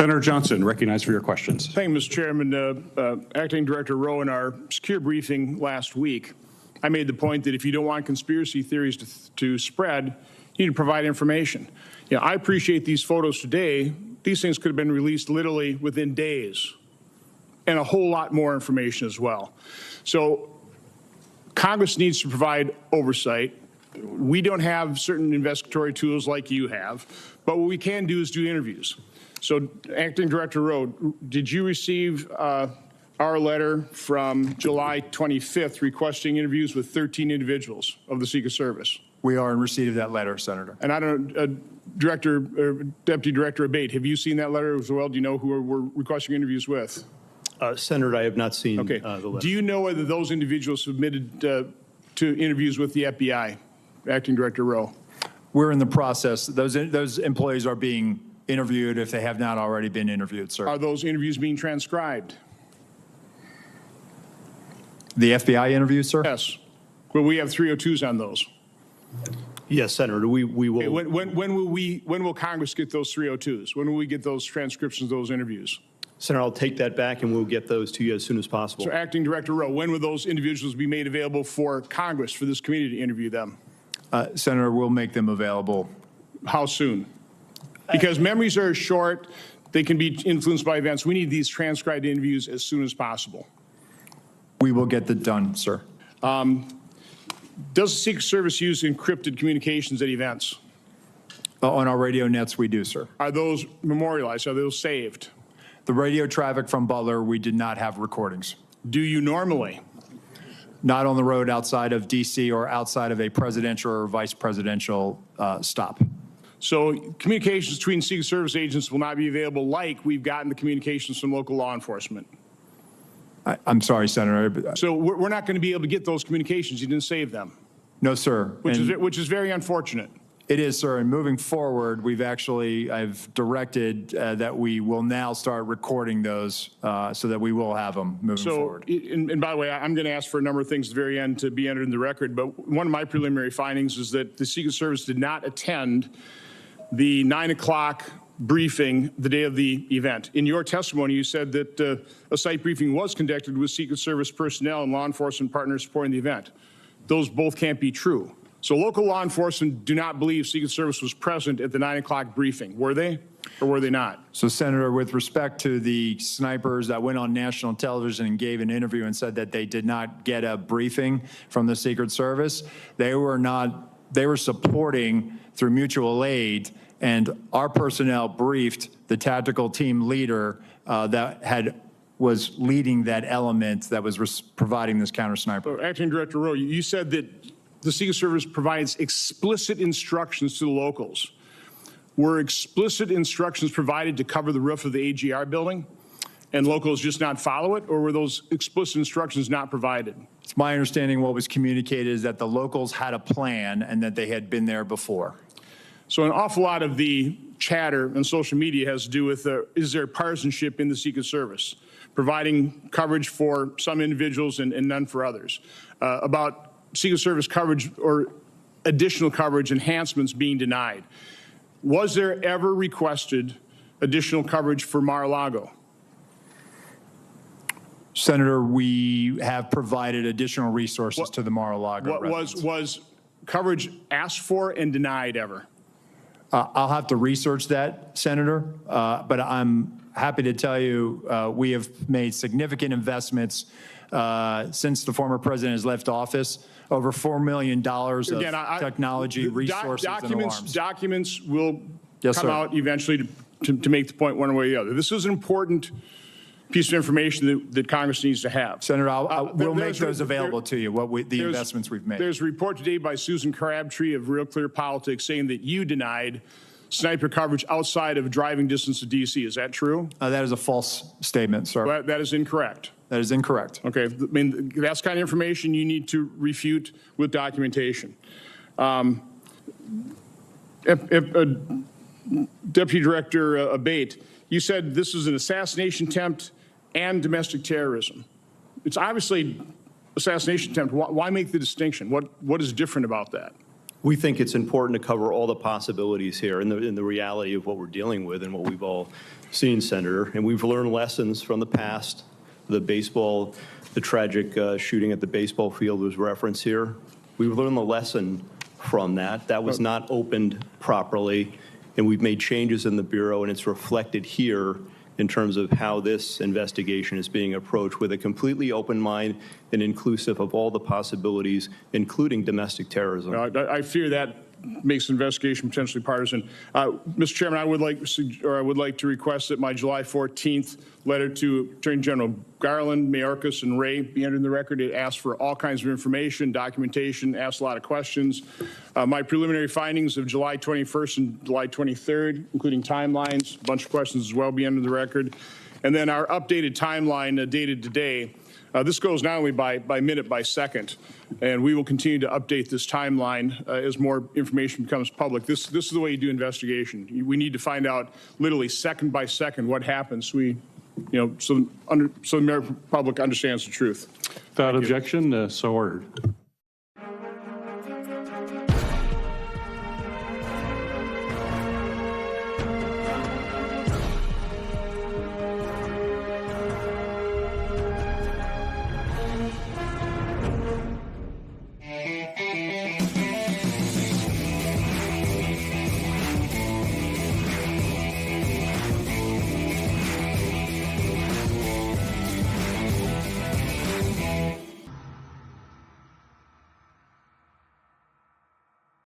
Senator Johnson, recognized for your questions. Thank you, Mr. Chairman. Acting Director Rowe, in our secure briefing last week, I made the point that if you don't want conspiracy theories to spread, you need to provide information. You know, I appreciate these photos today. These things could have been released literally within days, and a whole lot more information as well. So Congress needs to provide oversight. We don't have certain investigatory tools like you have, but what we can do is do interviews. So, Acting Director Rowe, did you receive our letter from July 25th requesting interviews with 13 individuals of the Secret Service? We are in receipt of that letter, Senator. And I don't know, Deputy Director Abate, have you seen that letter as well? Do you know who we're requesting interviews with? Senator, I have not seen okay. The letter. Do you know whether those individuals submitted to interviews with the FBI, Acting Director Rowe? We're in the process. Those employees are being interviewed if they have not already been interviewed, sir. Are those interviews being transcribed? The FBI interviews, sir? Yes. Well, we have 302s on those. Yes, Senator, we will. Okay, when will Congress get those 302s? When will we get those transcriptions of those interviews? Senator, I'll take that back and we'll get those to you as soon as possible. So, Acting Director Rowe, when will those individuals be made available for Congress, for this committee to interview them? Senator, we'll make them available. How soon? Because memories are short. They can be influenced by events. We need these transcribed interviews as soon as possible. We will get that done, sir. Does the Secret Service use encrypted communications at events? On our radio nets, we do, sir. Are those memorialized? Are those saved? The radio traffic from Butler, we did not have recordings. Do you normally? Not on the road outside of D.C. or outside of a presidential or vice presidential stop. So communications between Secret Service agents will not be available like we've gotten the communications from local law enforcement. I'm sorry, Senator. So we're not going to be able to get those communications. You didn't save them. No, sir. Which is very unfortunate. It is, sir. And moving forward, I've directed that we will now start recording those so that we will have them moving forward. And by the way, I'm going to ask for a number of things at the very end to be entered in the record. But one of my preliminary findings is that the Secret Service did not attend the 9 o'clock briefing the day of the event. In your testimony, you said that a site briefing was conducted with Secret Service personnel and law enforcement partners supporting the event. Those both can't be true. So local law enforcement do not believe Secret Service was present at the 9 o'clock briefing. Were they or were they not? So, Senator, with respect to the snipers that went on national television and gave an interview and said that they did not get a briefing from the Secret Service, they were supporting through mutual aid, and our personnel briefed the tactical team leader that was leading that element that was providing this counter sniper. So, Acting Director Rowe, you said that the Secret Service provides explicit instructions to the locals. Were explicit instructions provided to cover the roof of the AGR building and locals just not follow it, or were those explicit instructions not provided? It's my understanding what was communicated is that the locals had a plan and that they had been there before. So an awful lot of the chatter on social media has to do with is there partisanship in the Secret Service, providing coverage for some individuals and none for others, about Secret Service coverage or additional coverage enhancements being denied. Was there ever requested additional coverage for Mar-a-Lago? Senator, we have provided additional resources to the Mar-a-Lago residents. Was coverage asked for and denied ever? I'll have to research that, Senator, but I'm happy to tell you we have made significant investments since the former president has left office, over $4 million of technology, resources, and alarms. Documents will Yes, come sir. out eventually to make the point one way or the other. This is an important piece of information that Congress needs to have. Senator, we'll make those available to you, the investments we've made. There's a report today by Susan Crabtree of Real Clear Politics saying that you denied sniper coverage outside of driving distance to D.C. Is that true? That is a false statement, sir. Well, that is incorrect. That is incorrect. Okay. I mean, that's the kind of information you need to refute with documentation. Deputy Director Abate, you said this is an assassination attempt and domestic terrorism. It's obviously assassination attempt. Why make the distinction? What is different about that? We think it's important to cover all the possibilities here and the reality of what we're dealing with and what we've all seen, Senator. And we've learned lessons from the past. The tragic shooting at the baseball field was referenced here. We've learned the lesson from that. That was not opened properly, and we've made changes in the Bureau, and it's reflected here in terms of how this investigation is being approached with a completely open mind and inclusive of all the possibilities, including domestic terrorism. I fear that makes the investigation potentially partisan. Mr. Chairman, I would like to request that my July 14th letter to Attorney General Garland, Mayorkas, and Wray be entered in the record. It asks for all kinds of information, documentation, asks a lot of questions. My preliminary findings of July 21st and July 23rd, including timelines, a bunch of questions as well, be entered in the record. And then our updated timeline dated today. This goes not only by minute, by second, and we will continue to update this timeline as more information becomes public. This is the way you do investigation. We need to find out literally second by second what happens. So the American public understands the truth. Without objection, so ordered.